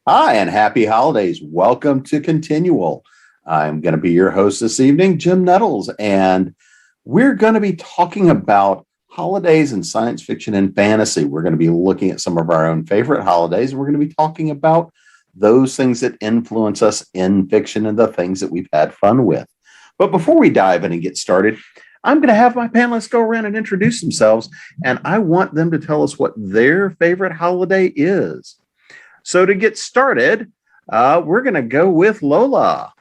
Hi, and happy holidays. Welcome to ConTinual. I'm going to be your host this evening, Jim Nettles, and we're going to be talking about holidays in science fiction and fantasy. We're going to be looking at some of our own favorite holidays, and we're going to be talking about those things that influence us in fiction and the things that we've had fun with. But before we dive in and get started, I'm going to have my panelists go around and introduce themselves, and I want them to tell us what their favorite holiday is. So to get started, we're going to go with Lola.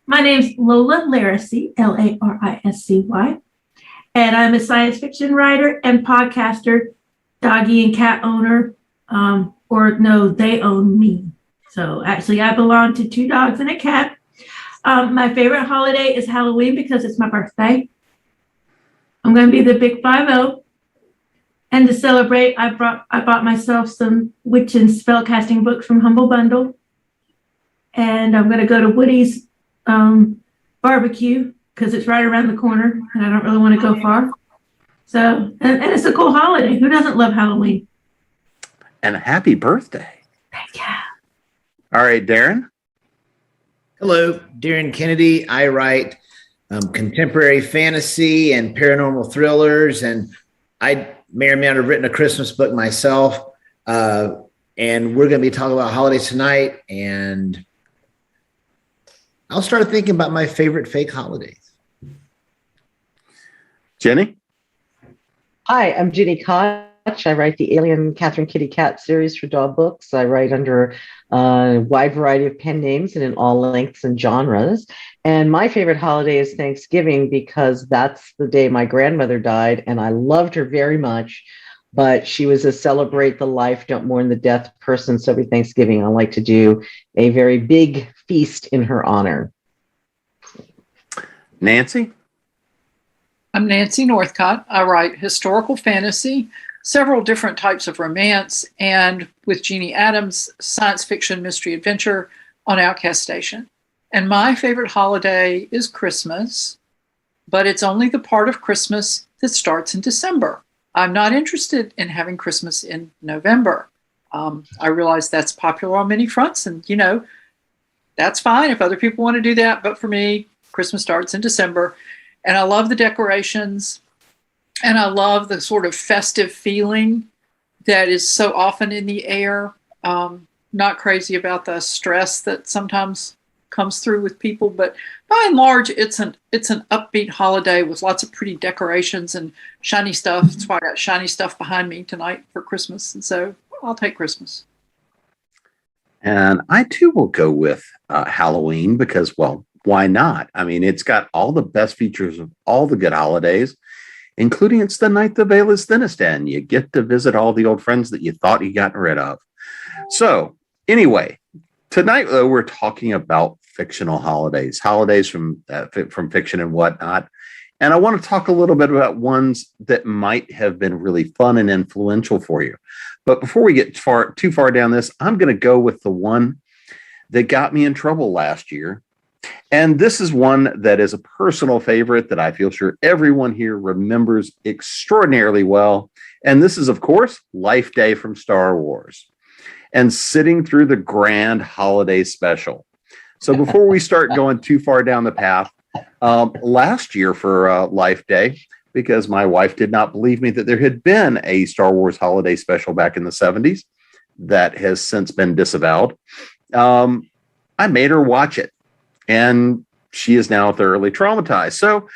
My name's Lola Lariscy, Lariscy, and I'm a science fiction writer and podcaster, doggy and cat owner, or no, they own me. So actually I belong to 2 dogs and a cat. My favorite holiday is Halloween because it's my birthday. I'm going to be the big 5-0. And to celebrate, I bought myself some witch and spellcasting books from Humble Bundle. And I'm going to go to Woody's barbecue because it's right around the corner and I don't really want to go far. So, and it's a cool holiday. Who doesn't love Halloween? And happy birthday. Thank you. All right, Darin. Hello, Darin Kennedy. I write contemporary fantasy and paranormal thrillers, and I may or may not have written a Christmas book myself. And we're going to be talking about holidays tonight. And I'll start thinking about my favorite fake holidays. Jenny? Hi, I'm Gini Koch. I write the Alien Catherine Kitty Cat series for dog books. I write under a wide variety of pen names and in all lengths and genres. And my favorite holiday is Thanksgiving because that's the day my grandmother died, and I loved her very much. But she was a celebrate the life, don't mourn the death person. So every Thanksgiving, I like to do a very big feast in her honor. Nancy? I'm Nancy Northcott. I write historical fantasy, several different types of romance, and with Jeannie Adams, science fiction mystery adventure on Outcast Station. And my favorite holiday is Christmas, but it's only the part of Christmas that starts in December. I'm not interested in having Christmas in November. I realize that's popular on many fronts, and that's fine if other people want to do that. But for me, Christmas starts in December, and I love the decorations, and I love the sort of festive feeling that is so often in the air. Not crazy about the stress that sometimes comes through with people, but by and large, it's an upbeat holiday with lots of pretty decorations and shiny stuff. That's why I got shiny stuff behind me tonight for Christmas, and so I'll take Christmas. And I too will go with Halloween because, well, why not? I mean, it's got all the best features of all the good holidays, including it's the night the veil is thinnest, and you get to visit all the old friends that you thought you'd gotten rid of. So anyway, tonight, though, we're talking about fictional holidays from fiction and whatnot. And I want to talk a little bit about ones that might have been really fun and influential for you. But before we get too far down this, I'm going to go with the one that got me in trouble last year. And this is one that is a personal favorite that I feel sure everyone here remembers extraordinarily well. And this is, of course, Life Day from Star Wars and sitting through the grand holiday special. So before we start going too far down the path, last year for Life Day, because my wife did not believe me that there had been a Star Wars holiday special back in the 70s that has since been disavowed, I made her watch it. And she is now thoroughly traumatized. So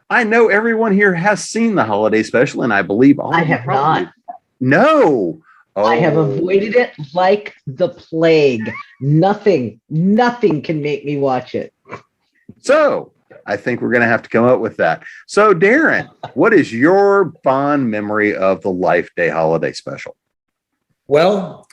I know everyone here has seen the holiday special, and I believe all I of you have probably. not. No. Oh. I have avoided it like the plague. Nothing can make me watch it. So I think we're going to have to come up with that. So, Darin, what is your fond memory of the Life Day holiday special? Well,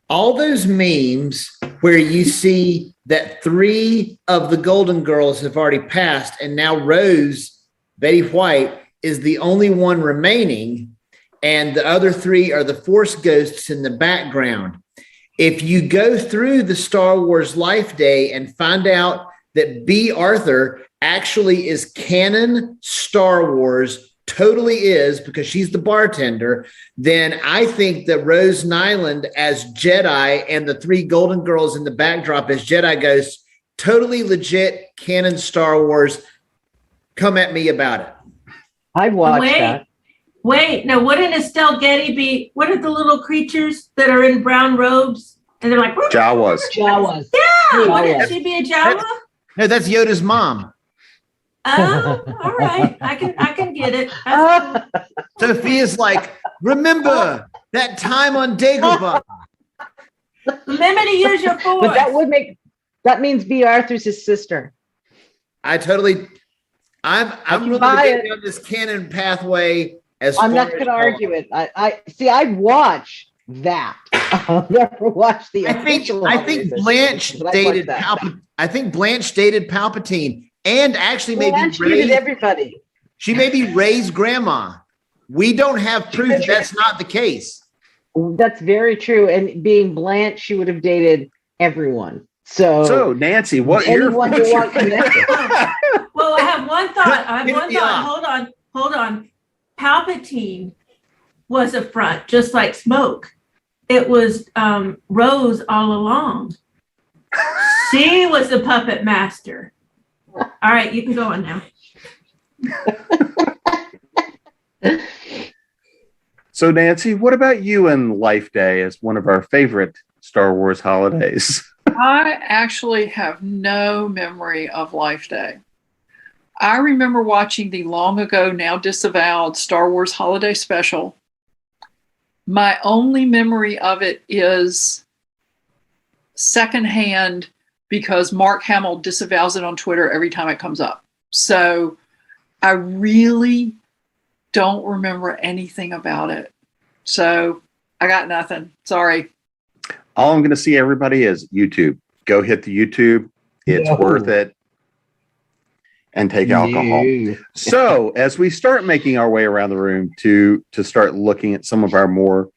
all those memes where you see that 3 of the Golden Girls have already passed, and now Rose, Betty White, is the only one remaining, and the other 3 are the Force ghosts in the background. If you go through the Star Wars Life Day and find out that B. Arthur actually is canon Star Wars totally is, because she's the bartender, then I think that Rose Nyland as Jedi and the three Golden Girls in the backdrop as Jedi ghosts, totally legit canon Star Wars. Come at me about it. I watched that. Wait, now wouldn't Estelle Getty be, what are the little creatures that are in brown robes? And they're like, Jawas. Jawas. yeah, Jawas. wouldn't she be a Jawa? No, that's Yoda's mom. Oh, all right. I can get it. That's cool. Sophia's like, remember that time on Dagobah. Remember to use your force. But that means B. Arthur's his sister. I'm willing to get down this canon pathway. I'm not going to argue it. I watch that. I'll never watch the official. I think Blanche dated Palpatine. I think Blanche dated Palpatine, and actually Blanche maybe dated everybody. She maybe raised grandma. We don't have proof that's not the case. That's very true. And being Blanche, she would have dated everyone. So Nancy, anyone who wants connected. Well, I have one thought. Hold on. Palpatine was a front, just like Smoke. It was Rose all along. She was the puppet master. All right, you can go on now. So, Nancy, what about you and Life Day as one of our favorite Star Wars holidays? I actually have no memory of Life Day. I remember watching the long ago, now disavowed Star Wars Holiday Special. My only memory of it is secondhand because Mark Hamill disavows it on Twitter every time it comes up. So I really don't remember anything about it. So I got nothing. Sorry. All I'm going to see everybody is YouTube. Go hit the YouTube. It's worth it. And take alcohol. So as we start making our way around the room to start looking at some of our more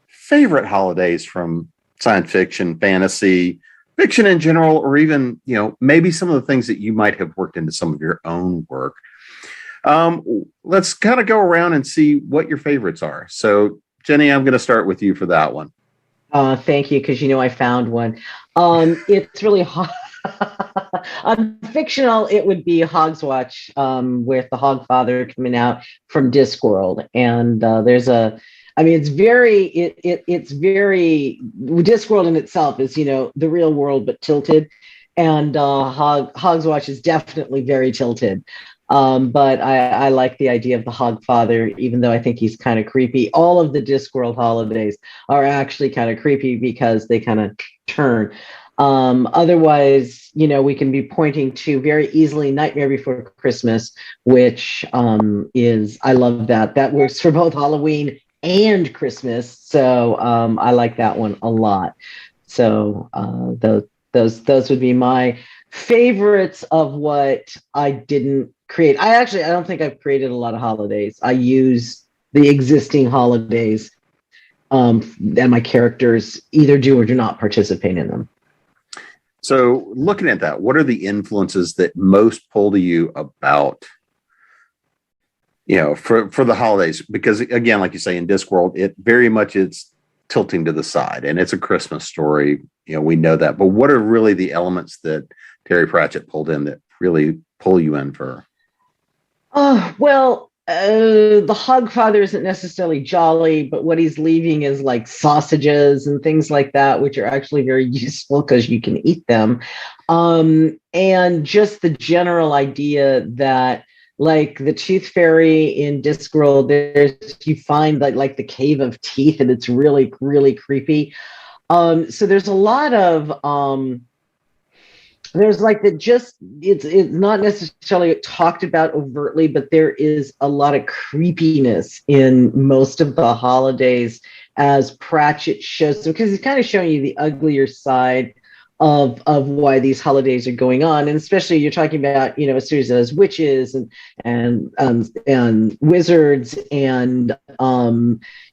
favorite holidays from science fiction, fantasy, fiction in general, or even, maybe some of the things that you might have worked into some of your own work. Let's kind of go around and see what your favorites are. So Jenny, I'm going to start with you for that one. Thank you, because I found one. It's really hard. On fictional, it would be Hogswatch, with the Hogfather coming out from Discworld, and it's very Discworld in itself is the real world but tilted, and Hogswatch is definitely very tilted. But I like the idea of the Hogfather, even though I think he's kind of creepy. All of the Discworld holidays are actually kind of creepy because they kind of turn. Otherwise, we can be pointing to very easily Nightmare Before Christmas, which I love that. That works for both Halloween and Christmas. So I like that one a lot. So those would be my favorites of what I didn't create. I don't think I've created a lot of holidays. I use the existing holidays, and my characters either do or do not participate in them. So looking at that, what are the influences that most pull to you about, for the holidays? Because again, like you say, in Discworld, it very much is tilting to the side, and it's a Christmas story. We know that. But what are really the elements that Terry Pratchett pulled in that really pull you in for? The Hogfather isn't necessarily jolly, but what he's leaving is like sausages and things like that, which are actually very useful because you can eat them. And just the general idea that, like the Tooth Fairy in Discworld, you find like the Cave of Teeth, and it's really, really creepy. So there's a lot of there's like that, just it's not necessarily talked about overtly, but there is a lot of creepiness in most of the holidays as Pratchett shows them, because he's kind of showing you the uglier side of why these holidays are going on. And especially you're talking about, a series of witches and wizards, and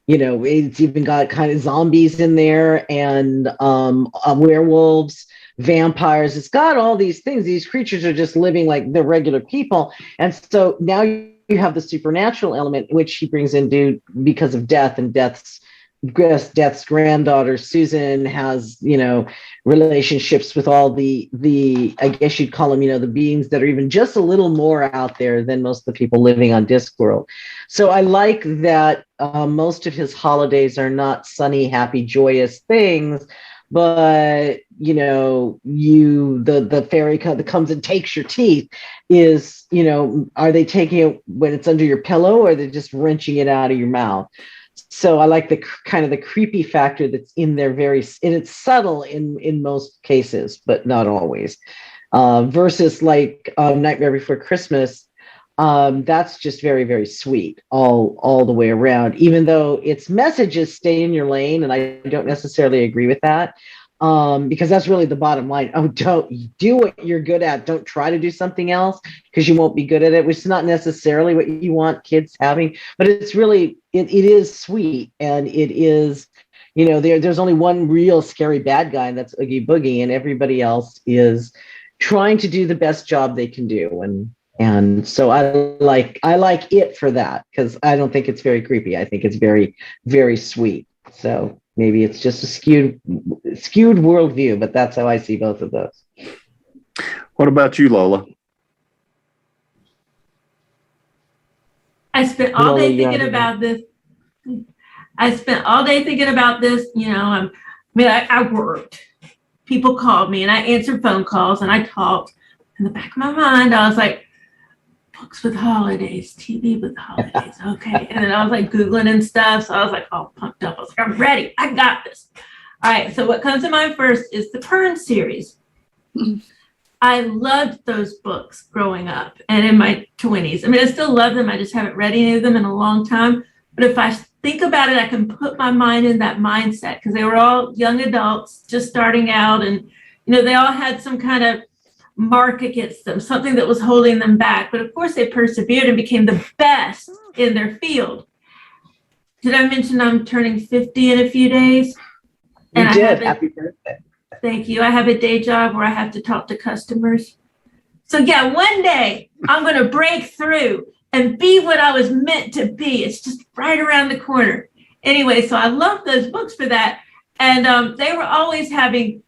it's even got kind of zombies in there, and werewolves, vampires. It's got all these things. These creatures are just living like the regular people. And so now you have the supernatural element, which he brings into because of death and death's granddaughter Susan has, relationships with all the I guess you'd call them, the beings that are even just a little more out there than most of the people living on Discworld. So I like that most of his holidays are not sunny, happy, joyous things, but the fairy that comes and takes your teeth is, are they taking it when it's under your pillow, or are they just wrenching it out of your mouth? So I like the kind of the creepy factor that's in there, and it's subtle in most cases, but not always. Versus like Nightmare Before Christmas, that's just very, very sweet all the way around, even though its messages stay in your lane, and I don't necessarily agree with that. Because that's really the bottom line. Oh, don't do what you're good at. Don't try to do something else because you won't be good at it, which is not necessarily what you want kids having, but it's really, it is sweet. And it is, there's only one real scary bad guy, and that's Oogie Boogie, and everybody else is trying to do the best job they can do. And so I like it for that, because I don't think it's very creepy. I think it's very, very sweet. So maybe it's just a skewed worldview, but that's how I see both of those. What about you, Lola? I spent all day thinking about this. I worked. People called me and I answered phone calls and I talked. In the back of my mind, I was like, books with holidays, TV with holidays. Okay. And then I was like Googling and stuff. So I was like all pumped up. I was like, I'm ready. I got this. All right. So what comes to mind first is the Pern series. I loved those books growing up and in my 20s. I mean, I still love them. I just haven't read any of them in a long time. But if I think about it, I can put my mind in that mindset, because they were all young adults just starting out. And, they all had some kind of mark against them, something that was holding them back. But of course, they persevered and became the best in their field. Did I mention I'm turning 50 in a few days? You did. Happy birthday. Thank you. I have a day job where I have to talk to customers. So yeah, one day I'm going to break through and be what I was meant to be. It's just right around the corner. Anyway, so I love those books for that. And they were always having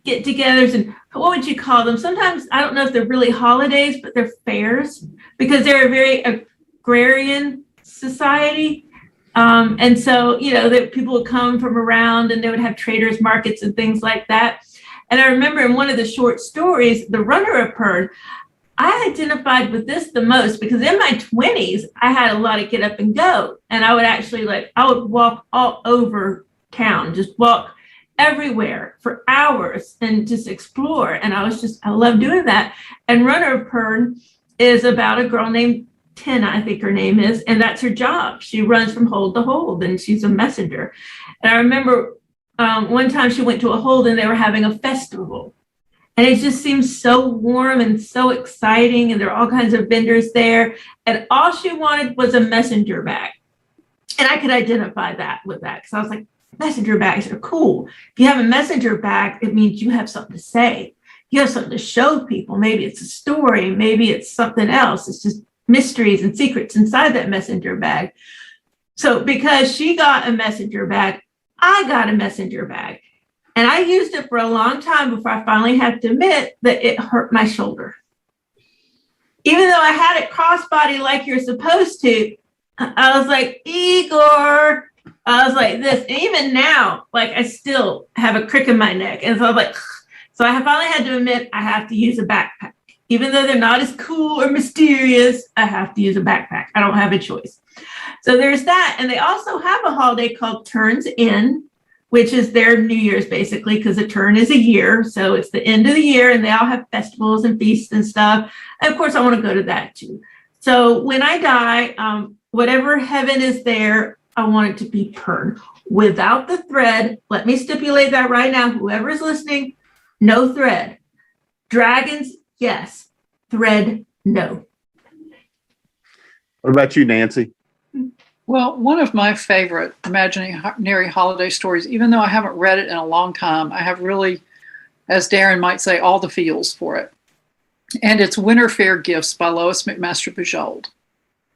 get-togethers, and what would you call them? Sometimes I don't know if they're really holidays, but they're fairs, because they're a very agrarian society. And so, people would come from around and they would have traders markets and things like that. And I remember in one of the short stories, The Runner of Pern, I identified with this the most, because in my 20s, I had a lot of get up and go. And I would actually I would walk all over town, just walk everywhere for hours and just explore. And I love doing that. And Runner of Pern is about a girl named Tina, I think her name is, and that's her job. She runs from hold to hold, and she's a messenger. And I remember one time she went to a hold and they were having a festival. And it just seems so warm and so exciting. And there are all kinds of vendors there. And all she wanted was a messenger bag. And I could identify that with that, because I was like, messenger bags are cool. If you have a messenger bag, it means you have something to say. You have something to show people. Maybe it's a story. Maybe it's something else. It's just mysteries and secrets inside that messenger bag. So because she got a messenger bag, I got a messenger bag. And I used it for a long time before I finally had to admit that it hurt my shoulder. Even though I had it crossbody like you're supposed to, I was like, Igor. I was like this. And even now, I still have a crick in my neck. And so I was like, so I finally had to admit I have to use a backpack. Even though they're not as cool or mysterious, I have to use a backpack. I don't have a choice. So there's that. And they also have a holiday called Turns In, which is their New Year's, basically, because a turn is a year. So it's the end of the year, and they all have festivals and feasts and stuff. And of course, I want to go to that too. So when I die, whatever heaven is there, I want it to be Pern without the thread. Let me stipulate that right now. Whoever is listening, no thread. Dragons, yes. Thread, no. What about you, Nancy? Well, one of my favorite imaginary holiday stories, even though I haven't read it in a long time, I have really, as Darin might say, all the feels for it. And it's Winter Fair Gifts by Lois McMaster Bujold.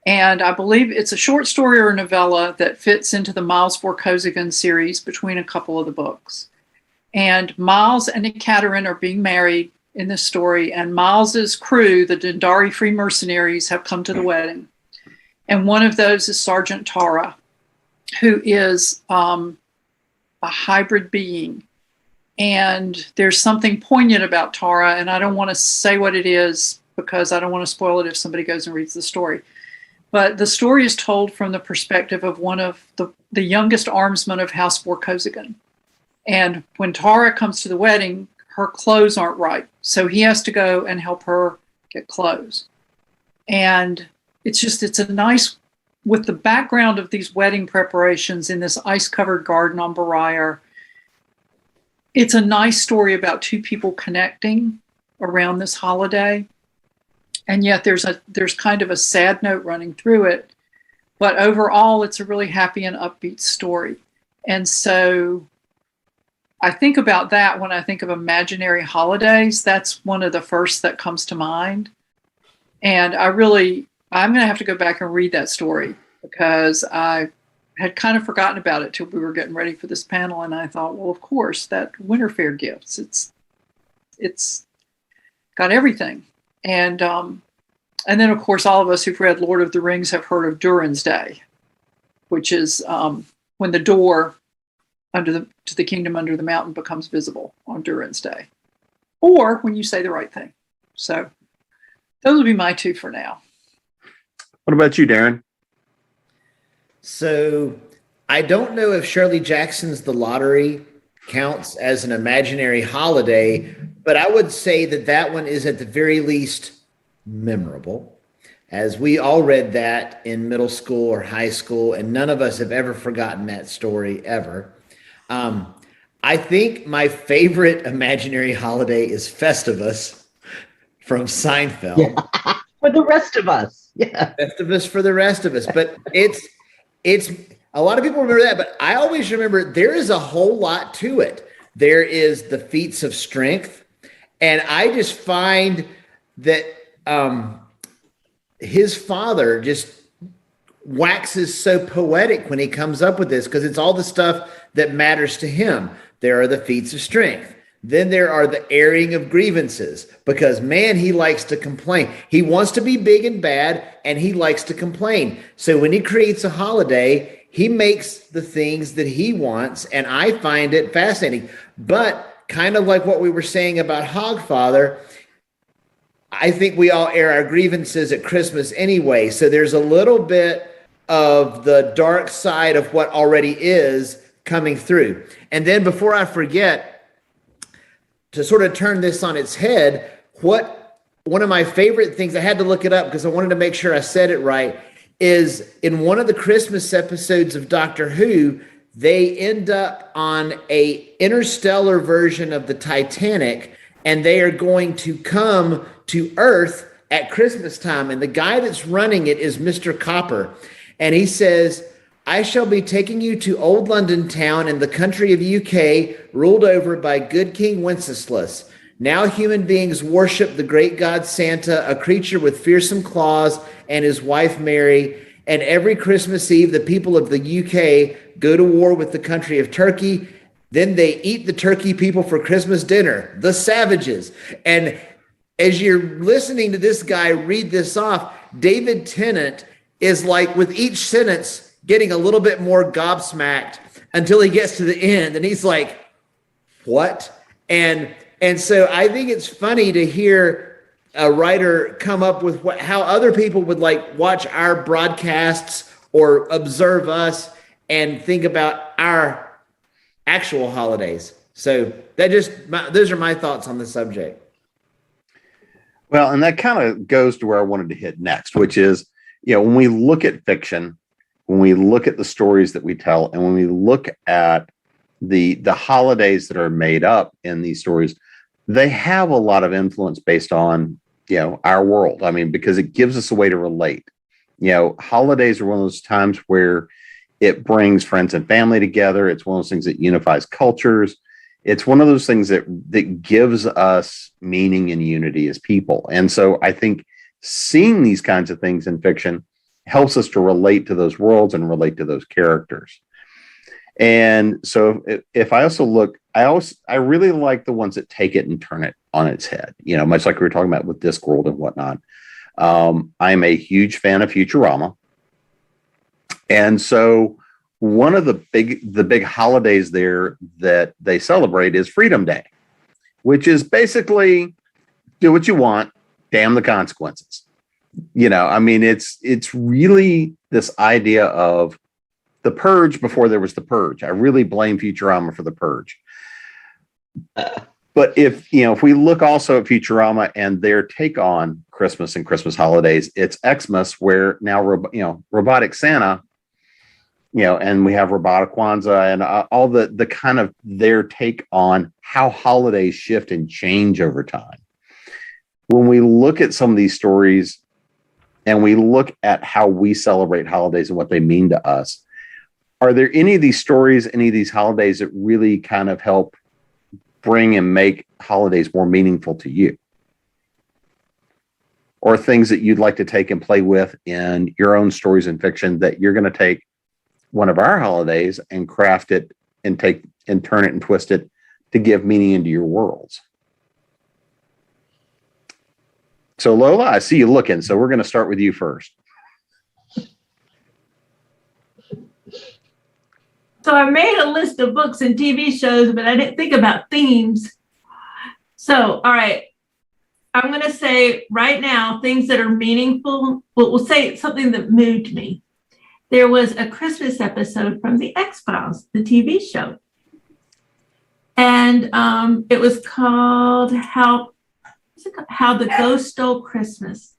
And I believe it's a short story or a novella that fits into the Miles Vorkosigan series between a couple of the books. And Miles and Ekaterin are being married in this story, and Miles's crew, the Dendari Free Mercenaries, have come to the wedding. And one of those is Sergeant Tara, who is a hybrid being. And there's something poignant about Tara, and I don't want to say what it is because I don't want to spoil it if somebody goes and reads the story. But the story is told from the perspective of one of the youngest armsmen of House Vorkosigan. And when Tara comes to the wedding, her clothes aren't right. So he has to go and help her get clothes. And it's a nice, with the background of these wedding preparations in this ice-covered garden on Barire, it's a nice story about two people connecting around this holiday. And yet there's kind of a sad note running through it. But overall, it's a really happy and upbeat story. And so I think about that when I think of imaginary holidays. That's one of the first that comes to mind. And I'm going to have to go back and read that story because I had kind of forgotten about it till we were getting ready for this panel. And I thought, well, of course, that Winter Fair gifts, it's got everything. And then, of course, all of us who've read Lord of the Rings have heard of Durin's Day, which is when the door to the kingdom under the mountain becomes visible on Durin's Day, or when you say the right thing. So those would be my two for now. What about you, Darin? So I don't know if Shirley Jackson's The Lottery counts as an imaginary holiday, but I would say that one is at the very least memorable, as we all read that in middle school or high school, and none of us have ever forgotten that story ever. I think my favorite imaginary holiday is Festivus from Seinfeld. Yeah. For the rest of us. Yeah. Festivus for the rest of us. But it's a lot of people remember that, but I always remember there is a whole lot to it. There is the feats of strength. And I just find that his father just waxes so poetic when he comes up with this, because it's all the stuff that matters to him. There are the feats of strength. Then there are the airing of grievances, because man, he likes to complain. He wants to be big and bad, and he likes to complain. So when he creates a holiday, he makes the things that he wants, and I find it fascinating. But kind of like what we were saying about Hogfather, I think we all air our grievances at Christmas anyway. So there's a little bit of the dark side of what already is coming through. And then before I forget, to sort of turn this on its head, one of my favorite things, I had to look it up because I wanted to make sure I said it right, is in one of the Christmas episodes of Doctor Who, they end up on a interstellar version of the Titanic, and they are going to come to Earth at Christmas time. And the guy that's running it is Mr. Copper. And he says, "I shall be taking you to old London town in the country of UK, ruled over by good King Wenceslas. Now human beings worship the great god Santa, a creature with fearsome claws, and his wife Mary. And every Christmas Eve, the people of the UK go to war with the country of Turkey. Then they eat the turkey people for Christmas dinner, the savages." And as you're listening to this guy read this off, David Tennant is like, with each sentence, getting a little bit more gobsmacked until he gets to the end. And he's like, what? And so I think it's funny to hear a writer come up with how other people would like watch our broadcasts or observe us and think about our actual holidays. So those are my thoughts on the subject. Well, and that kind of goes to where I wanted to hit next, which is, when we look at fiction, when we look at the stories that we tell, and when we look at the holidays that are made up in these stories, they have a lot of influence based on, our world. I mean, because it gives us a way to relate. Holidays are one of those times where it brings friends and family together. It's one of those things that unifies cultures. It's one of those things that gives us meaning and unity as people. And so I think seeing these kinds of things in fiction helps us to relate to those worlds and relate to those characters. And so if I also look, I really like the ones that take it and turn it on its head, much like we were talking about with Discworld and whatnot. I'm a huge fan of Futurama. And so one of the big holidays there that they celebrate is Freedom Day, which is basically do what you want, damn the consequences. It's really this idea of the purge before there was the purge. I really blame Futurama for the purge. But if we look also at Futurama and their take on Christmas and Christmas holidays, it's Xmas, where now robotic Santa, and we have robotic Kwanzaa and all the kind of their take on how holidays shift and change over time. When we look at some of these stories and we look at how we celebrate holidays and what they mean to us, are there any of these stories, any of these holidays that really kind of help bring and make holidays more meaningful to you? Or things that you'd like to take and play with in your own stories and fiction that you're going to take one of our holidays and craft it and take and turn it and twist it to give meaning into your worlds? So Lola, I see you looking, so we're going to start with you first. So I made a list of books and TV shows, but I didn't think about themes. So, all right, I'm going to say right now, things that are meaningful. We'll say something that moved me. There was a Christmas episode from the X-Files, the TV show. And it was called How the Ghost Stole Christmas.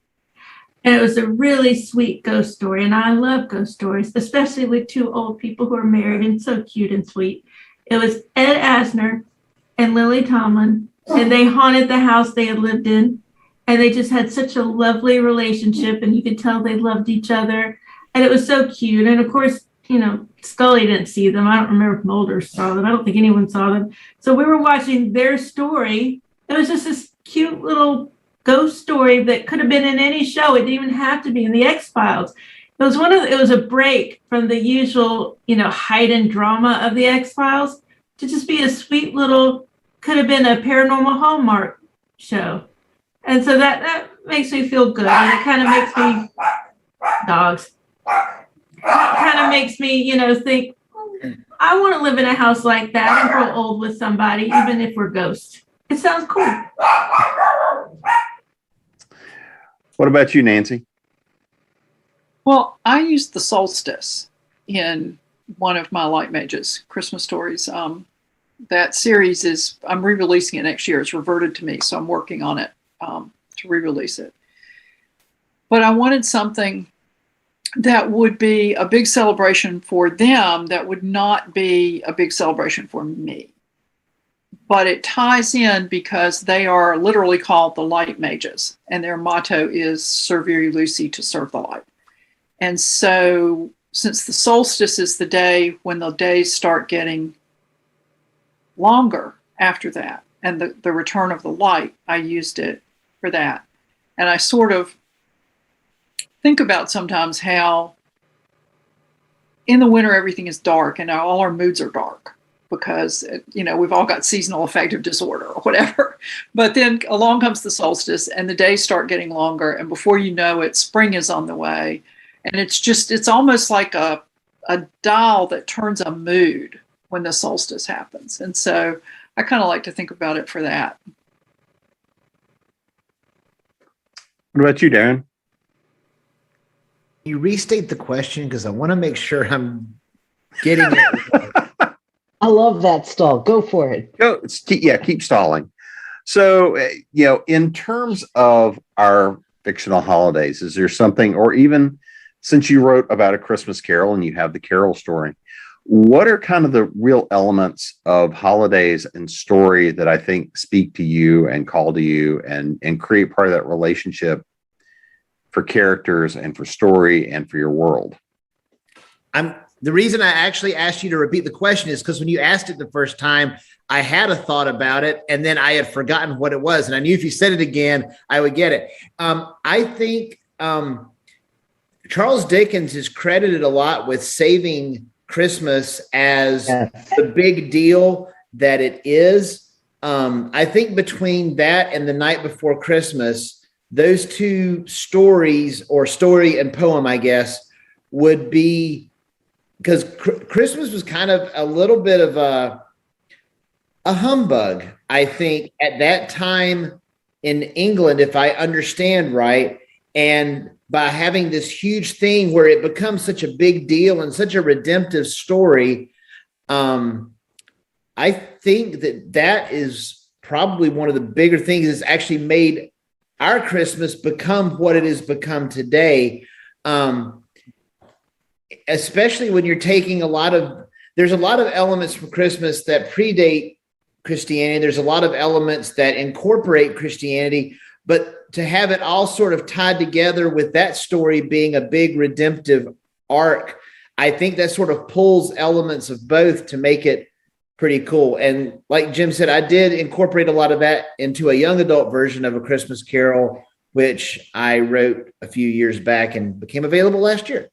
And it was a really sweet ghost story. And I love ghost stories, especially with two old people who are married and so cute and sweet. It was Ed Asner and Lily Tomlin, and they haunted the house they had lived in. And they just had such a lovely relationship, and you could tell they loved each other. And it was so cute. And of course, Scully didn't see them. I don't remember if Mulder saw them. I don't think anyone saw them. So we were watching their story. It was just this cute little ghost story that could have been in any show. It didn't even have to be in the X-Files. It was a break from the usual, heightened drama of the X-Files to just be a sweet little, could have been a paranormal Hallmark show. And so that makes me feel good. And it kind of makes me, dogs, kind of makes me, think, I want to live in a house like that and grow old with somebody, even if we're ghosts. It sounds cool. What about you, Nancy? Well, I used the solstice in one of my Light Mages Christmas stories. That series I'm re-releasing it next year. It's reverted to me, so I'm working on it to re-release it. But I wanted something that would be a big celebration for them that would not be a big celebration for me. But it ties in because they are literally called the Light Mages, and their motto is Servir Lucy, to serve the light. And so since the solstice is the day when the days start getting longer after that, and the return of the light, I used it for that. And I sort of think about sometimes how in the winter everything is dark and all our moods are dark, because we've all got seasonal affective disorder or whatever. But then along comes the solstice and the days start getting longer, and before you know it, spring is on the way. And it's almost like a dial that turns a mood when the solstice happens. And so I kind of like to think about it for that. What about you, Darin? You restate the question because I want to make sure I'm getting it. I love that stall. Go for it. Keep stalling. So, in terms of our fictional holidays, is there something, or even since you wrote about A Christmas Carol and you have the Carol story, what are kind of the real elements of holidays and story that I think speak to you and call to you and create part of that relationship for characters and for story and for your world? The reason I actually asked you to repeat the question is because when you asked it the first time, I had a thought about it, and then I had forgotten what it was. And I knew if you said it again, I would get it. I think Charles Dickens is credited a lot with saving Christmas as the big deal that it is. I think between that and The Night Before Christmas, those two stories, or story and poem, I guess, would be, because Christmas was kind of a little bit of a humbug, I think, at that time in England, if I understand right. And by having this huge thing where it becomes such a big deal and such a redemptive story, I think that is probably one of the bigger things that's actually made our Christmas become what it has become today. Especially when you're taking there's a lot of elements from Christmas that predate Christianity. There's a lot of elements that incorporate Christianity, but to have it all sort of tied together with that story being a big redemptive arc, I think that sort of pulls elements of both to make it pretty cool. And like Jim said, I did incorporate a lot of that into a young adult version of A Christmas Carol, which I wrote a few years back and became available last year.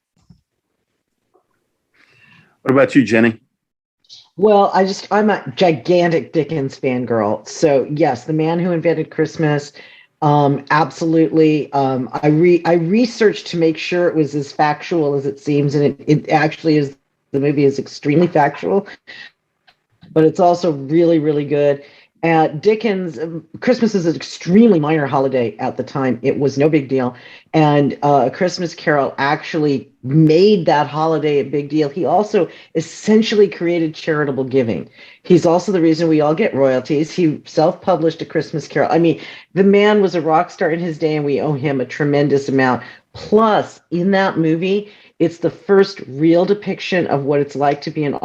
What about you, Jenny? Well, I'm a gigantic Dickens fangirl. So yes, The Man Who Invented Christmas. Absolutely. I researched to make sure it was as factual as it seems, and it actually is. The movie is extremely factual, but it's also really, really good. Dickens, Christmas is an extremely minor holiday at the time. It was no big deal. And A Christmas Carol actually made that holiday a big deal. He also essentially created charitable giving. He's also the reason we all get royalties. He self-published A Christmas Carol. I mean, the man was a rock star in his day, and we owe him a tremendous amount. Plus, in that movie, it's the first real depiction of what it's like to be an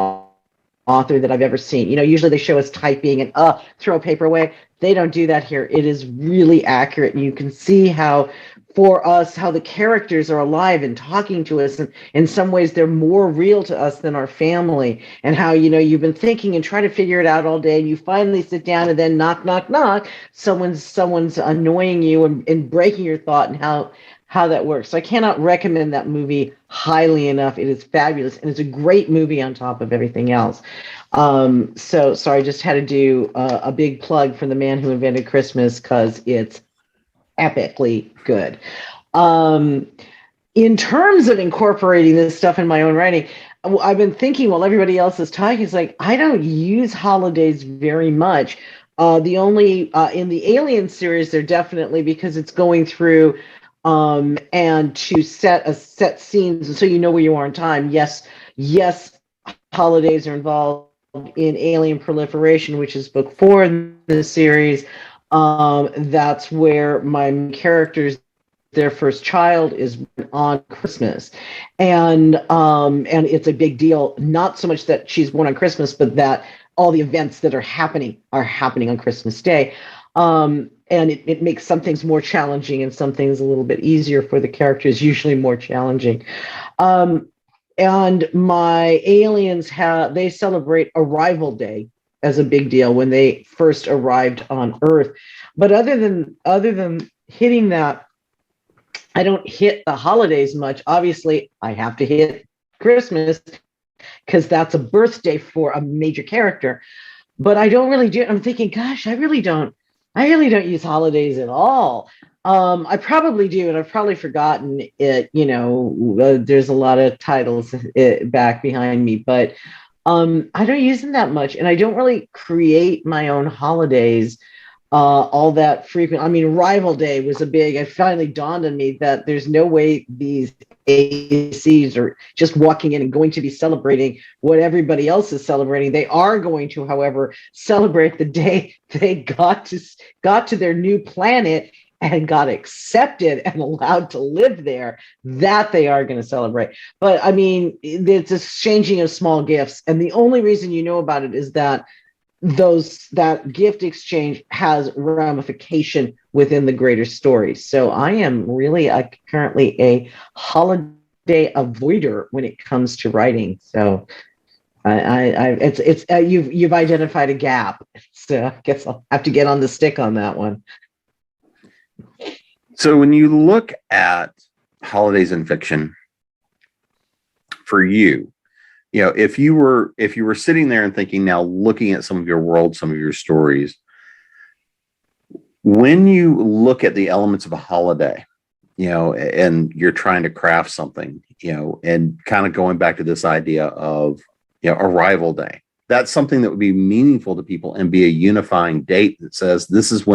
author that I've ever seen. Usually they show us typing and throw paper away. They don't do that here. It is really accurate. And you can see how, for us, how the characters are alive and talking to us. And in some ways, they're more real to us than our family. And how, you've been thinking and trying to figure it out all day. And you finally sit down and then knock, knock, knock. Someone's annoying you and breaking your thought, and how that works. So I cannot recommend that movie highly enough. It is fabulous, and it's a great movie on top of everything else. So I just had to do a big plug for The Man Who Invented Christmas, because it's epically good. In terms of incorporating this stuff in my own writing, I've been thinking while everybody else is talking, it's like, I don't use holidays very much. The only in the Alien series, they're definitely, because it's going through and to set scenes, and so you know where you are in time. Yes, holidays are involved in Alien Proliferation, which is book 4 in the series. That's where my characters, their first child is on Christmas, and it's a big deal. Not so much that she's born on Christmas, but that all the events that are happening on Christmas Day. And it makes some things more challenging and some things a little bit easier for the characters, usually more challenging. And my aliens they celebrate Arrival Day as a big deal when they first arrived on Earth. But other than hitting that, I don't hit the holidays much. Obviously, I have to hit Christmas because that's a birthday for a major character. But I don't really do it. I'm thinking, gosh, I really don't use holidays at all. I probably do, and I've probably forgotten it. There's a lot of titles back behind me, but I don't use them that much, and I don't really create my own holidays all that frequent. I mean, Arrival Day was it finally dawned on me that there's no way these ACs are just walking in and going to be celebrating what everybody else is celebrating. They are going to, however, celebrate the day they got to their new planet and got accepted and allowed to live there. That they are going to celebrate. But I mean, it's exchanging of small gifts, and the only reason you know about it is that that gift exchange has ramification within the greater story. So I am really currently a holiday avoider when it comes to writing. So you've identified a gap. So I guess I'll have to get on the stick on that one. So when you look at holidays in fiction for you, if you were sitting there and thinking, now looking at some of your world, some of your stories, when you look at the elements of a holiday, and you're trying to craft something, and kind of going back to this idea of, arrival day, that's something that would be meaningful to people and be a unifying date that says, this is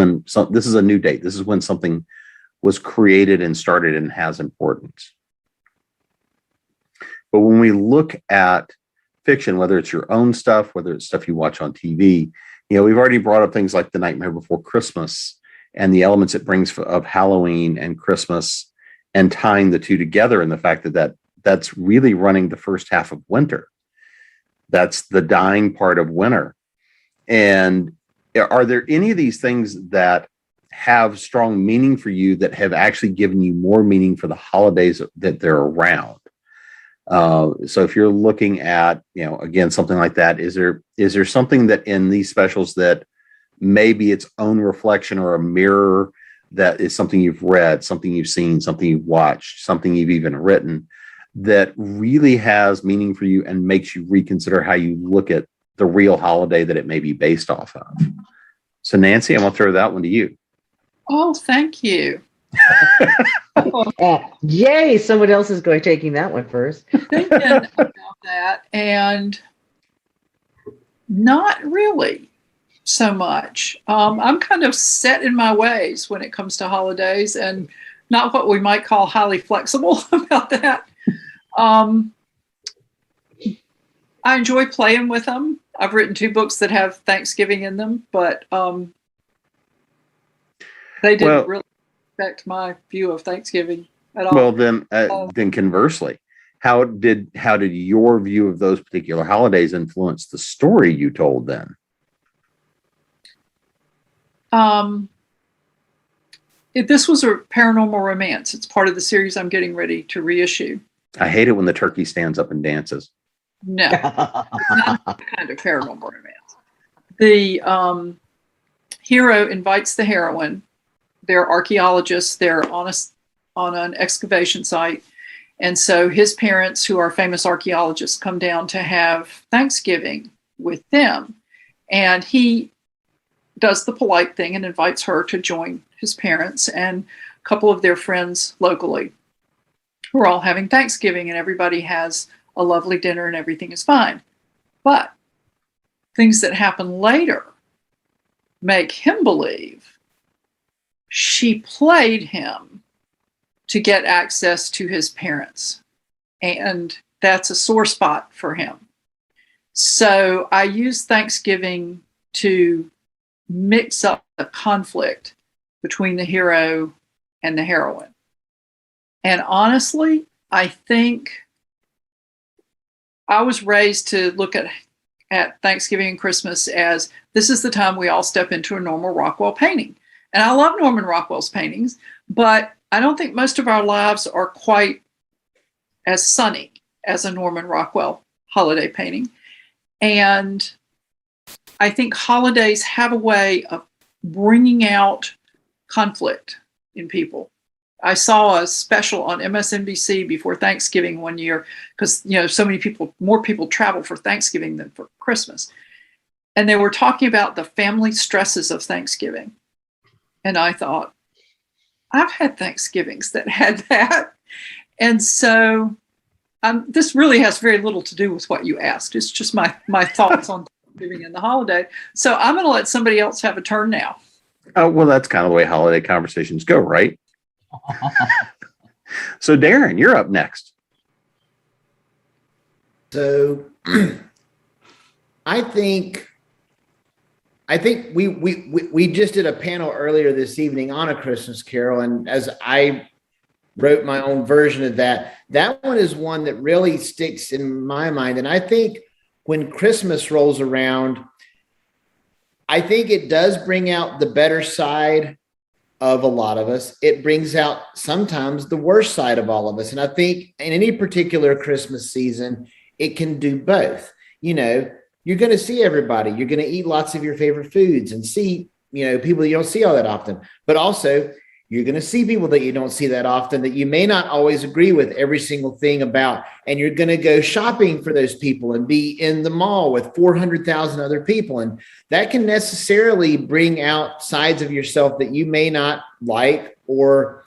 a new date. This is when something was created and started and has importance. But when we look at fiction, whether it's your own stuff, whether it's stuff you watch on TV, we've already brought up things like The Nightmare Before Christmas and the elements it brings of Halloween and Christmas, and tying the two together, and the fact that's really running the first half of winter. That's the dying part of winter. And are there any of these things that have strong meaning for you that have actually given you more meaning for the holidays that they're around? So if you're looking at, again, something like that, is there something that in these specials that may be its own reflection or a mirror, that is something you've read, something you've seen, something you've watched, something you've even written, that really has meaning for you and makes you reconsider how you look at the real holiday that it may be based off of? So Nancy, I'm going to throw that one to you. Oh, thank you. Yay, someone else is taking that one first. Thinking about that, and not really so much. I'm kind of set in my ways when it comes to holidays, and not what we might call highly flexible about that. I enjoy playing with them. I've written 2 books that have Thanksgiving in them, but they didn't really affect my view of Thanksgiving at all. Well, then conversely, how did your view of those particular holidays influence the story you told then? This was a paranormal romance. It's part of the series I'm getting ready to reissue. I hate it when the turkey stands up and dances. No, it's not that kind of paranormal romance. The hero invites the heroine. They're archaeologists. They're on an excavation site. And so his parents, who are famous archaeologists, come down to have Thanksgiving with them. And he does the polite thing and invites her to join his parents and a couple of their friends locally, who are all having Thanksgiving, and everybody has a lovely dinner and everything is fine. But things that happen later make him believe she played him to get access to his parents. And that's a sore spot for him. So I use Thanksgiving to mix up the conflict between the hero and the heroine. And honestly, I think I was raised to look at Thanksgiving and Christmas as this is the time we all step into a Norman Rockwell painting. And I love Norman Rockwell's paintings, but I don't think most of our lives are quite as sunny as a Norman Rockwell holiday painting. And I think holidays have a way of bringing out conflict in people. I saw a special on MSNBC before Thanksgiving one year because, so many more people travel for Thanksgiving than for Christmas. And they were talking about the family stresses of Thanksgiving. And I thought, I've had Thanksgivings that had that. And so this really has very little to do with what you asked. It's just my thoughts on Thanksgiving and the holiday. So I'm going to let somebody else have a turn now. Oh, well, that's kind of the way holiday conversations go, right? So Darin, you're up next. So I think we just did a panel earlier this evening on A Christmas Carol, and as I wrote my own version of that one is one that really sticks in my mind. And I think when Christmas rolls around, I think it does bring out the better side of a lot of us. It brings out sometimes the worst side of all of us. And I think in any particular Christmas season, it can do both. You're going to see everybody. You're going to eat lots of your favorite foods and see, people you don't see all that often. But also, You're going to see people that you don't see that often, that you may not always agree with every single thing about. And you're going to go shopping for those people and be in the mall with 400,000 other people. And that can necessarily bring out sides of yourself that you may not like or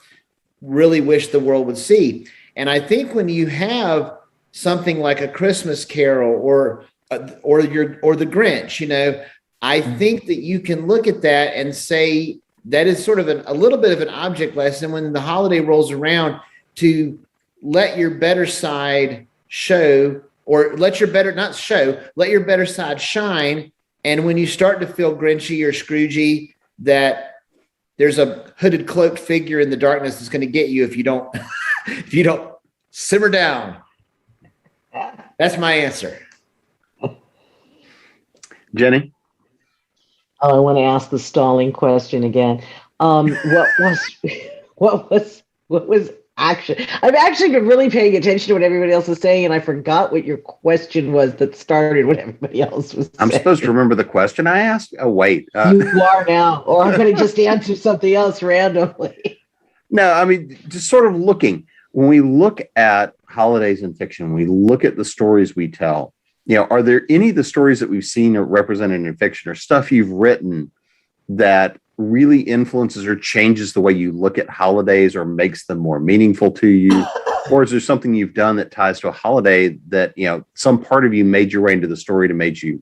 really wish the world would see. And I think when you have something like A Christmas Carol or The Grinch, you know, I think that you can look at that and say, that is sort of a little bit of an object lesson when the holiday rolls around, to let your better side show, or let your better side shine. And when you start to feel grinchy or scroogey, that there's a hooded cloaked figure in the darkness that's going to get you if you don't if you don't simmer down. That's my answer. Jenny? Oh, I want to ask the stalling question again. What was actually? I've actually been really paying attention to what everybody else is saying, and I forgot what your question was that started what everybody else was saying. I'm supposed to remember the question I asked? Oh, wait. You are now, or I'm going to just answer something else randomly. No, I mean, just sort of looking. When we look at holidays in fiction, we look at the stories we tell. You know, are there any of the stories that we've seen or represented in fiction or stuff you've written that really influences or changes the way you look at holidays or makes them more meaningful to you? Or is there something you've done that ties to a holiday that, you know, some part of you made your way into the story to make you,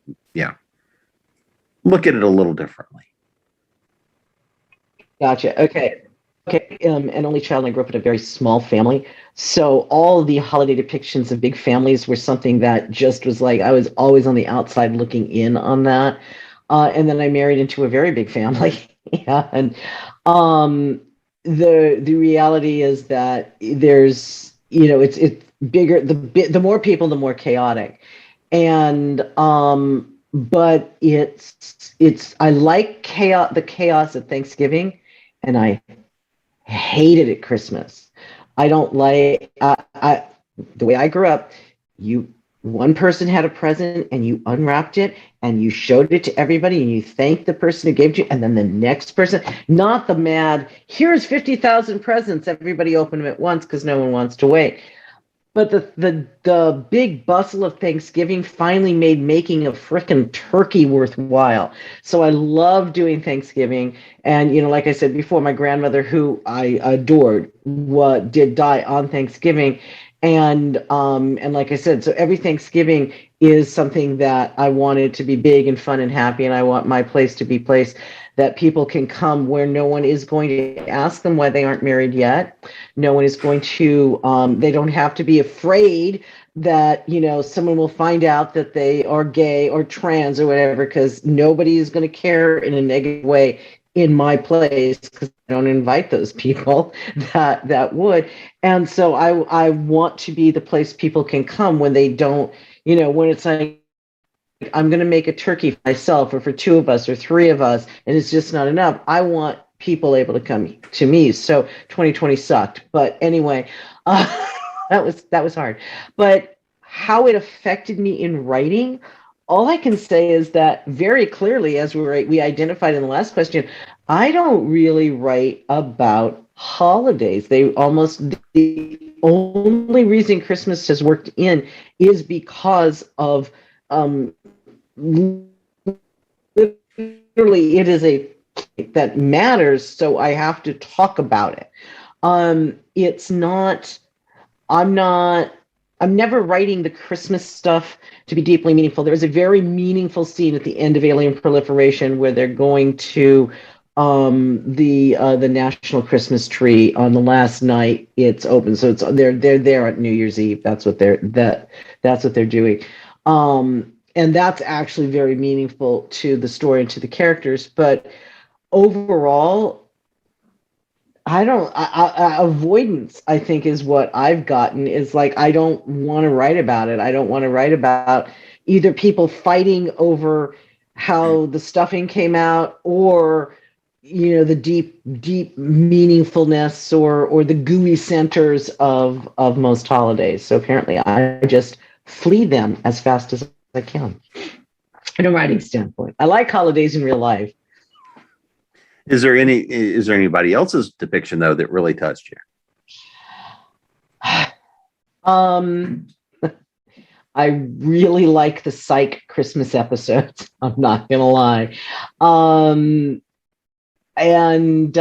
look at it a little differently? Gotcha. Okay. An only child, and I grew up in a very small family. So all the holiday depictions of big families were something that just was like, I was always on the outside looking in on that. And then I married into a very big family. Yeah. And the reality is that there's, it's bigger, the more people, the more chaotic. And but I like the chaos at Thanksgiving, and I hate it at Christmas. I don't like the way I grew up. One person had a present and you unwrapped it and you showed it to everybody and you thanked the person who gave it to you, and then the next person, not the mad, here's 50,000 presents, everybody open them at once because no one wants to wait. But the big bustle of Thanksgiving finally made making a frickin' turkey worthwhile. So I love doing Thanksgiving. And, like I said before, my grandmother, who I adored, did die on Thanksgiving. And like I said, so every Thanksgiving is something that I wanted to be big and fun and happy. And I want my place to be a place that people can come where no one is going to ask them why they aren't married yet. No one is going to, they don't have to be afraid that, someone will find out that they are gay or trans or whatever, because nobody is going to care in a negative way in my place, because I don't invite those people that would. And so I want to be the place people can come when they don't, when it's like, I'm going to make a turkey for myself or for two of us or three of us, and it's just not enough. I want people able to come to me. So 2020 sucked. But anyway, that was hard. But how it affected me in writing, all I can say is that very clearly, as we identified in the last question, I don't really write about holidays. The only reason Christmas has worked in is because of literally it is that matters, so I have to talk about it. It's not, I'm never writing the Christmas stuff to be deeply meaningful. There is a very meaningful scene at the end of Alien Proliferation where they're going to the National Christmas Tree on the last night it's open. So they're there at New Year's Eve. That's what they're doing. And that's actually very meaningful to the story and to the characters. But overall, avoidance, I think, is what I've gotten, is like, I don't want to write about it. I don't want to write about either people fighting over how the stuffing came out, or, the deep meaningfulness or the gooey centers of most holidays. So apparently I just flee them as fast as I can from a writing standpoint. I like holidays in real life. Is there anybody else's depiction though that really touched you? I really like the Psych Christmas episodes. I'm not gonna lie. And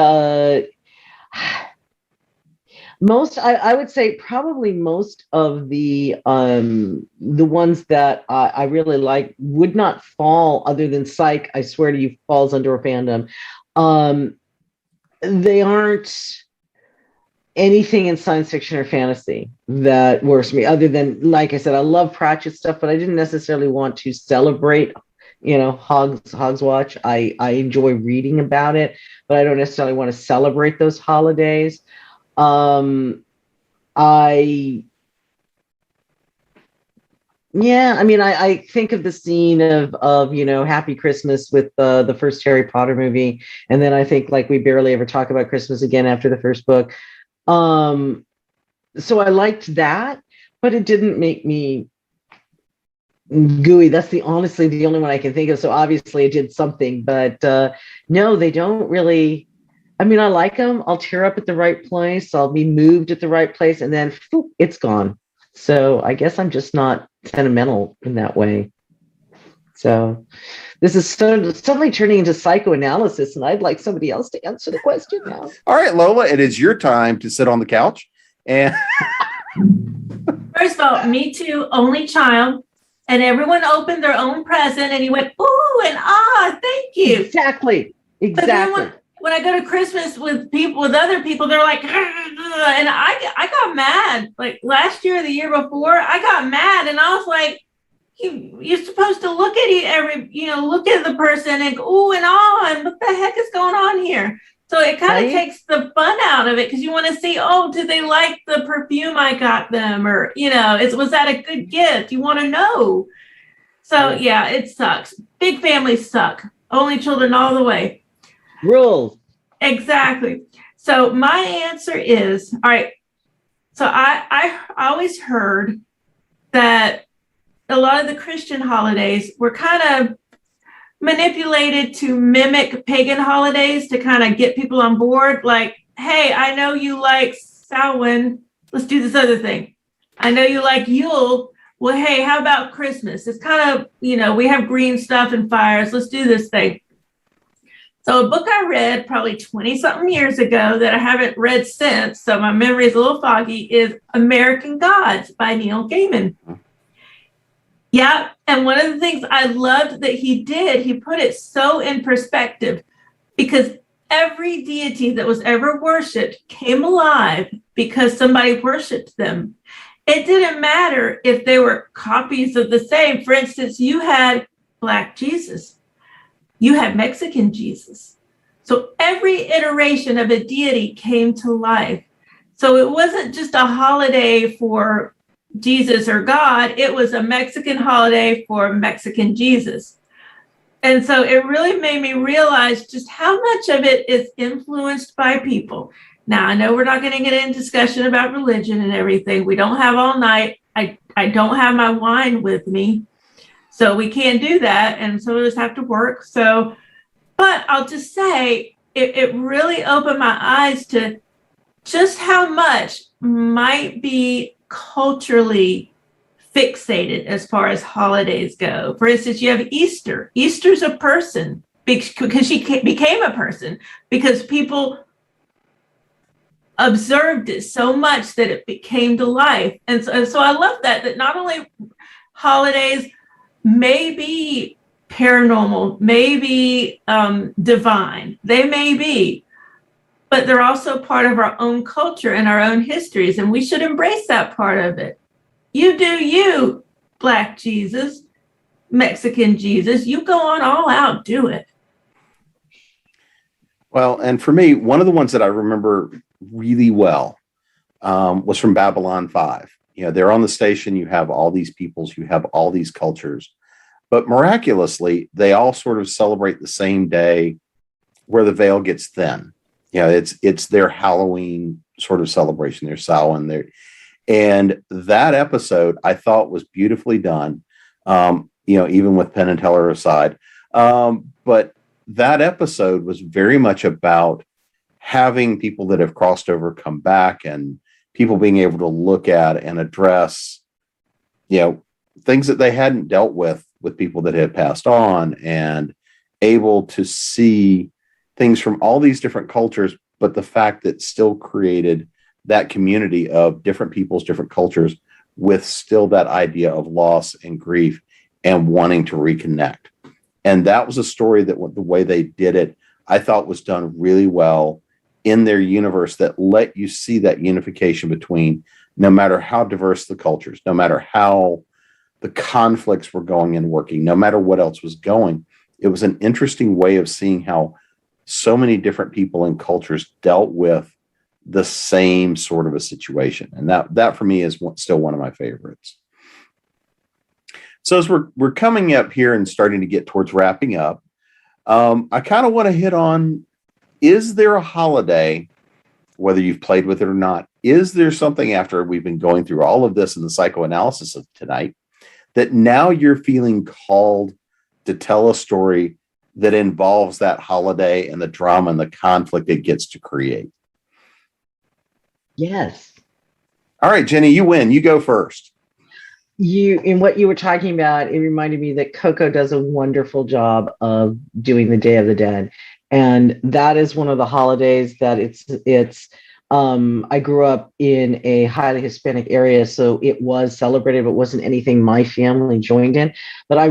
most, I would say probably most of the ones that I really like would not fall, other than Psych, I swear to you, falls under a fandom. They aren't anything in science fiction or fantasy that works for me, other than, like I said, I love Pratchett stuff, but I didn't necessarily want to celebrate, Hogs Watch. I enjoy reading about it, but I don't necessarily want to celebrate those holidays. I think of the scene of Happy Christmas with the first Harry Potter movie, and then I think, like, we barely ever talk about Christmas again after the first book. So I liked that, but it didn't make me gooey. That's honestly the only one I can think of. So obviously it did something, but no, they don't really. I mean, I like them. I'll tear up at the right place. I'll be moved at the right place, and then it's gone. So I guess I'm just not sentimental in that way. So this is suddenly turning into psychoanalysis, and I'd like somebody else to answer the question now. All right, Lola, it is your time to sit on the couch. And First of all, me too, only child. And everyone opened their own present and he went, ooh, and ah, thank you. Exactly. But then when I go to Christmas with other people, they're like, and I got mad. Like last year or the year before, I got mad, and I was like, you're supposed to look at look at the person and go, ooh and ah, and what the heck is going on here? So it kind of takes the fun out of it, because you want to see, did they like the perfume I got them? Or, was that a good gift? You want to know. So yeah, it sucks. Big families suck. Only children all the way. Rules. Exactly. So my answer is, all right. So I always heard that a lot of the Christian holidays were kind of manipulated to mimic pagan holidays to kind of get people on board. Like, hey, I know you like Samhain. Let's do this other thing. I know you like Yule. Well, hey, how about Christmas? It's kind of, we have green stuff and fires. Let's do this thing. So a book I read probably 20 something years ago that I haven't read since, so my memory is a little foggy, is American Gods by Neil Gaiman. Yeah, and one of the things I loved that he did, he put it so in perspective, because every deity that was ever worshipped came alive because somebody worshipped them. It didn't matter if they were copies of the same. For instance, you had Black Jesus. You had Mexican Jesus. So every iteration of a deity came to life. So it wasn't just a holiday for Jesus or God, it was a Mexican holiday for Mexican Jesus. And so it really made me realize just how much of it is influenced by people. Now, I know we're not going to get into discussion about religion and everything. We don't have all night. I don't have my wine with me. So we can't do that. And some of us have to work. So, but I'll just say it really opened my eyes to just how much might be culturally fixated as far as holidays go. For instance, you have Easter. Easter's a person because she became a person because people observed it so much that it came to life. And so I love that not only holidays may be paranormal, may be divine, they may be, but they're also part of our own culture and our own histories, and we should embrace that part of it. You do you, Black Jesus, Mexican Jesus, you go on all out, do it. Well, and for me, one of the ones that I remember really well was from Babylon 5. They're on the station, you have all these peoples, you have all these cultures, but miraculously, they all sort of celebrate the same day where the veil gets thin. It's their Halloween sort of celebration, their Samhain. And that episode I thought was beautifully done, even with Penn and Teller aside. But that episode was very much about having people that have crossed over come back, and people being able to look at and address, things that they hadn't dealt with people that had passed on, and able to see things from all these different cultures, but the fact that still created that community of different peoples, different cultures, with still that idea of loss and grief and wanting to reconnect. And that was a story that the way they did it, I thought was done really well in their universe, that let you see that unification between, no matter how diverse the cultures, no matter how the conflicts were going and working, no matter what else was going. It was an interesting way of seeing how so many different people and cultures dealt with the same sort of a situation. And that for me is still one of my favorites. So as we're coming up here and starting to get towards wrapping up, I kind of want to hit on, is there a holiday, whether you've played with it or not, is there something, after we've been going through all of this in the psychoanalysis of tonight, that now you're feeling called to tell a story that involves that holiday and the drama and the conflict it gets to create? Yes. All right, Jenny, you win. You go first. In what you were talking about, it reminded me that Coco does a wonderful job of doing the Day of the Dead. And that is one of the holidays that I grew up in a highly Hispanic area, so it was celebrated, but it wasn't anything my family joined in. But I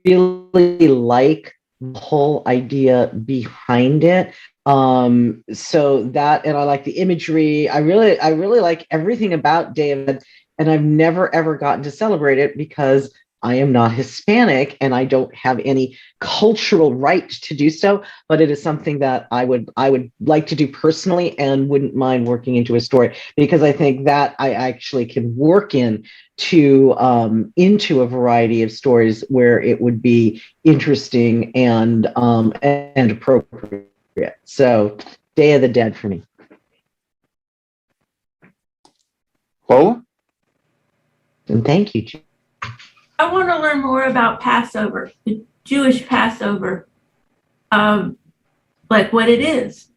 really like the whole idea behind it. So that, and I like the imagery. I really like everything about Day of the Dead, and I've never ever gotten to celebrate it because I am not Hispanic and I don't have any cultural right to do so, but it is something that I would like to do personally and wouldn't mind working into a story, because I think that I actually can work into a variety of stories where it would be interesting and appropriate. So Day of the Dead for me. Lola? And thank you, Jim. I want to learn more about Passover, the Jewish Passover, like what it is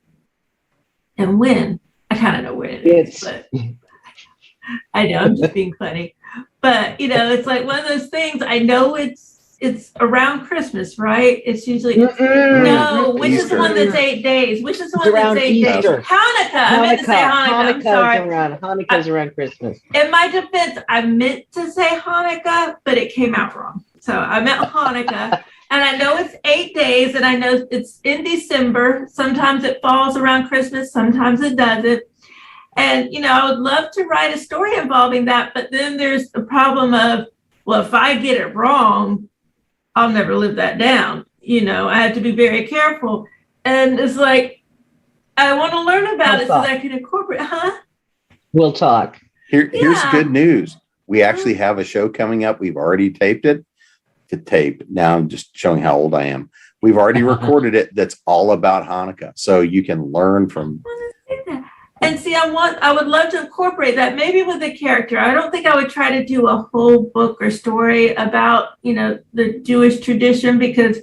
and when. I kind of know when it is, but I know I'm just being funny. But it's like one of those things. I know it's around Christmas, right? It's usually no. Which Easter. is the one that's 8 days? Which is the one around that's 8 days? Easter. Hanukkah. I meant to say Hanukkah. I'm sorry. Hanukkah's around Christmas. In my defense, I meant to say Hanukkah, but it came out wrong. So I meant Hanukkah. And I know it's 8 days, and I know it's in December. Sometimes it falls around Christmas, sometimes it doesn't. And, I would love to write a story involving that, but then there's the problem of, well, if I get it wrong, I'll never live that down. I have to be very careful. And it's like, I want to learn about it so that I can incorporate, We'll talk. Here's good news. We actually have a show coming up. We've already taped it. Now I'm just showing how old I am. We've already recorded it. That's all about Hanukkah. So you can learn from. And see, I would love to incorporate that maybe with a character. I don't think I would try to do a whole book or story about, the Jewish tradition, because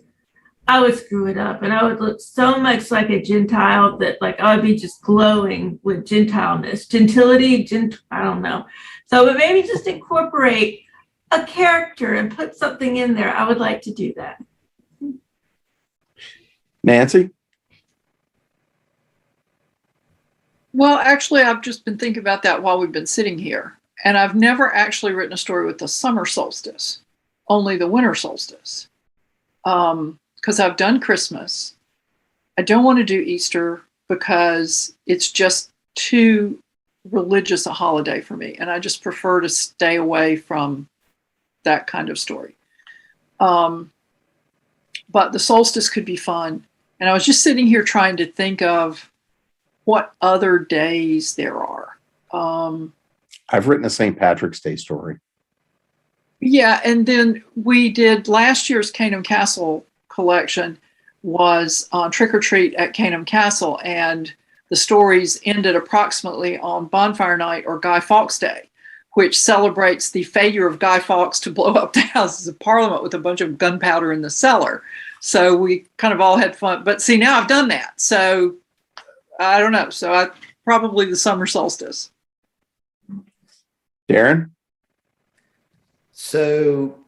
I would screw it up and I would look so much like a Gentile that I would be just glowing with Gentileness, gentility, I don't know. So, but maybe just incorporate a character and put something in there. I would like to do that. Nancy? Well, actually, I've just been thinking about that while we've been sitting here. And I've never actually written a story with the summer solstice, only the winter solstice. Because I've done Christmas. I don't want to do Easter because it's just too religious a holiday for me. And I just prefer to stay away from that kind of story. But the solstice could be fun. And I was just sitting here trying to think of what other days there are. I've written a St. Patrick's Day story. Yeah, and then we did last year's Canham Castle collection was on Trick or Treat at Canham Castle, and the stories ended approximately on Bonfire Night or Guy Fawkes Day, which celebrates the failure of Guy Fawkes to blow up the Houses of Parliament with a bunch of gunpowder in the cellar. So we kind of all had fun. But see, now I've done that. So I don't know. So I probably the summer solstice. Darin? So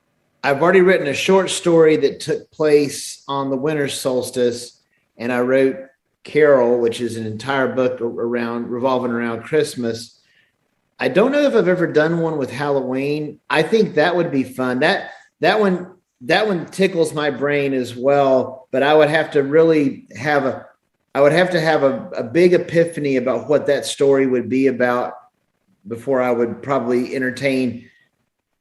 I've already written a short story that took place on the winter solstice, and I wrote Carol, which is an entire book revolving around Christmas. I don't know if I've ever done one with Halloween. I think that would be fun. That one tickles my brain as well, but I would have to really have a big epiphany about what that story would be about before I would probably entertain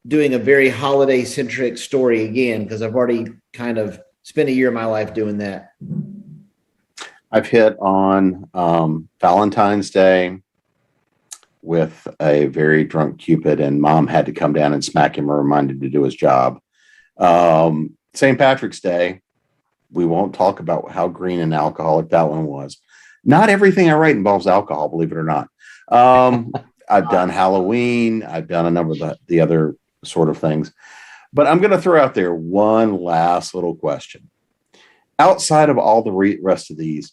doing a very holiday centric story again, because I've already kind of spent a year of my life doing that. I've hit on Valentine's Day with a very drunk Cupid, and mom had to come down and smack him or remind him to do his job. St. Patrick's Day, we won't talk about how green and alcoholic that one was. Not everything I write involves alcohol, believe it or not. I've done Halloween. I've done a number of the other sort of things. But I'm going to throw out there one last little question. Outside of all the rest of these,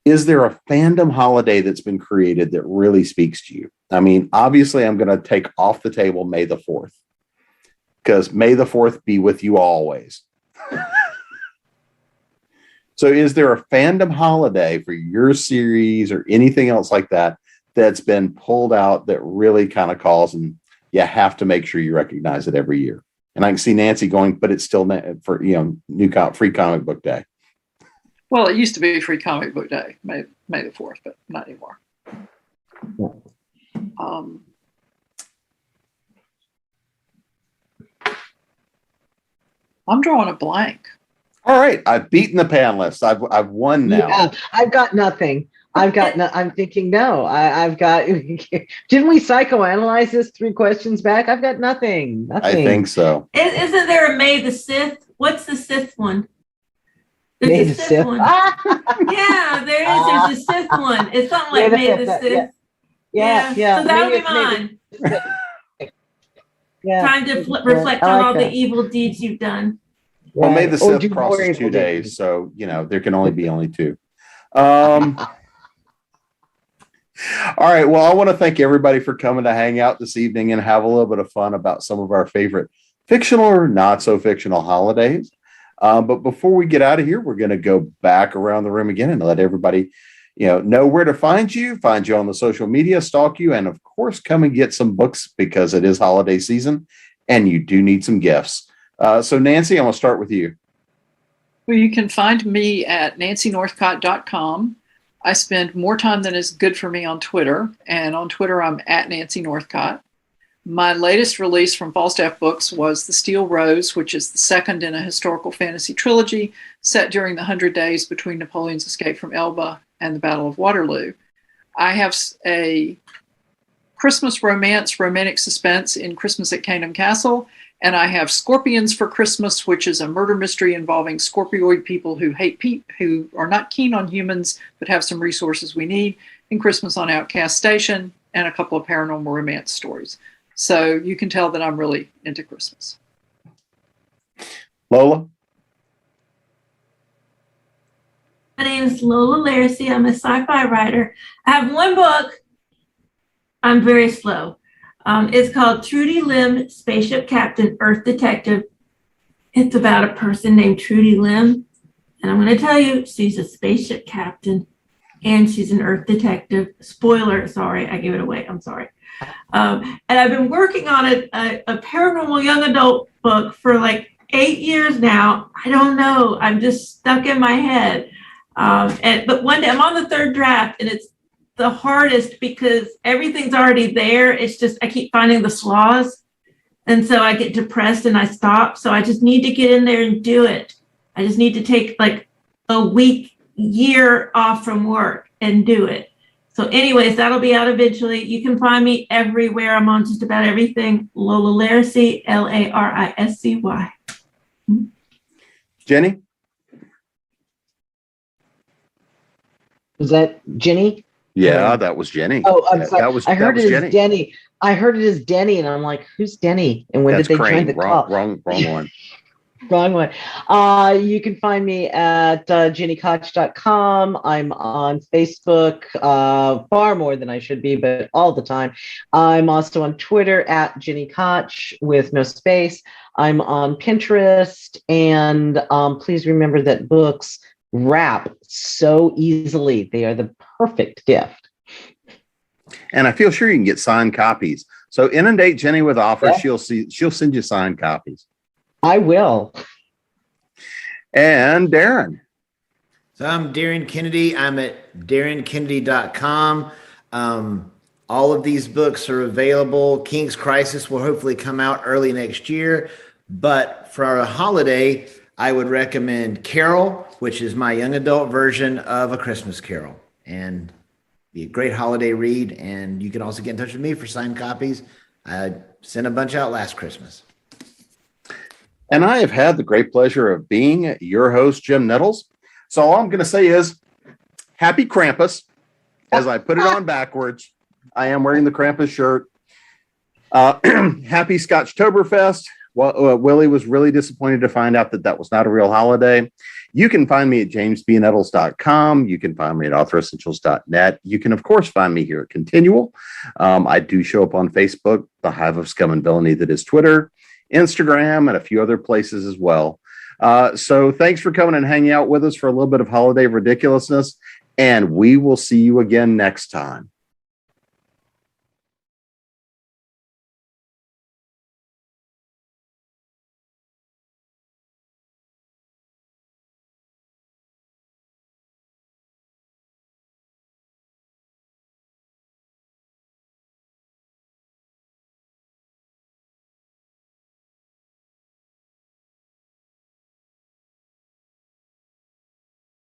is there a fandom holiday that's been created that really speaks to you? I mean, obviously, I'm going to take off the table May the 4th, because May the 4th be with you always. So is there a fandom holiday for your series or anything else like that that's been pulled out that really kind of calls, and you have to make sure you recognize it every year? And I can see Nancy going, but it's still for, Free Comic Book Day. Well, it used to be Free Comic Book Day, May the 4th, but not anymore. I'm drawing a blank. All right, I've beaten the panelists. I've won now. Yeah, I've got nothing. I'm thinking, no, I've got, didn't we psychoanalyze this 3 questions back? I've got nothing. I think so. Isn't there a May the Sixth? What's the 6th one? May the 6th. One. Yeah, there is. There's a 6th one. It's something like May the 6th. Yeah. So that'll be mine. Yeah. Time to reflect on all the evil deeds you've done. Well, May the Or 6th crosses more 2 evil days, deeds. so there can only be 2. All right. Well, I want to thank everybody for coming to hang out this evening and have a little bit of fun about some of our favorite fictional or not so fictional holidays. But before we get out of here, we're going to go back around the room again and let everybody, know where to find you on the social media, stalk you, and of course, come and get some books because it is holiday season and you do need some gifts. So Nancy, I'm going to start with you. Well, you can find me at nancynorthcott.com. I spend more time than is good for me on Twitter, and on Twitter I'm at Nancy Northcott. My latest release from Falstaff Books was The Steel Rose, which is the second in a historical fantasy trilogy set during the 100 days between Napoleon's escape from Elba and the Battle of Waterloo. I have a Christmas romance, romantic suspense in Christmas at Caneham Castle, and I have Scorpions for Christmas, which is a murder mystery involving scorpioid people who who are not keen on humans, but have some resources we need, in Christmas on Outcast Station, and a couple of paranormal romance stories. So you can tell that I'm really into Christmas. Lola? My name is Lola Lariscy. I'm a sci-fi writer. I have one book. I'm very slow. It's called Trudy Lim, Spaceship Captain, Earth Detective. It's about a person named Trudy Lim. And I'm going to tell you, she's a spaceship captain and she's an Earth detective. Spoiler, sorry, I gave it away. I'm sorry. And I've been working on a paranormal young adult book for like 8 years now. I don't know. I'm just stuck in my head. But one day I'm on the 3rd draft and it's the hardest because everything's already there. It's just, I keep finding the flaws. And so I get depressed and I stop. So I just need to get in there and do it. I just need to take like a week, year off from work and do it. So anyways, that'll be out eventually. You can find me everywhere. I'm on just about everything. Lola Lariscy, Lariscy. Jenny? Was that Ginny? Yeah, that was Jenny. Oh, I'm sorry. That was as Denny. I heard it as Denny, and I'm like, who's Denny? And when That's did they Crane. join the wrong call? one. Wrong one. You can find me at GiniKoch.com. I'm on Facebook far more than I should be, but all the time. I'm also on Twitter at Gini Koch with no space. I'm on Pinterest. And please remember that books wrap so easily. They are the perfect gift. And I feel sure you can get signed copies. So inundate Jenny with offers. Yeah. She'll send you signed copies. I will. And Darin. So I'm Darin Kennedy. I'm at darinkennedy.com. All of these books are available. King's Crisis will hopefully come out early next year. But for a holiday, I would recommend Carol, which is my young adult version of A Christmas Carol. And be a great holiday read. And you can also get in touch with me for signed copies. I sent a bunch out last Christmas. And I have had the great pleasure of being your host, Jim Nettles. So all I'm going to say is happy Krampus as I put it on backwards. I am wearing the Krampus shirt. Happy Scotchtoberfest. Well, Willie was really disappointed to find out that that was not a real holiday. You can find me at jamesbnettles.com. You can find me at authoressentials.net. You can, of course, find me here at ConTinual. I do show up on Facebook, the Hive of Scum and Villainy that is Twitter, Instagram, and a few other places as well. So thanks for coming and hanging out with us for a little bit of holiday ridiculousness, and we will see you again next time.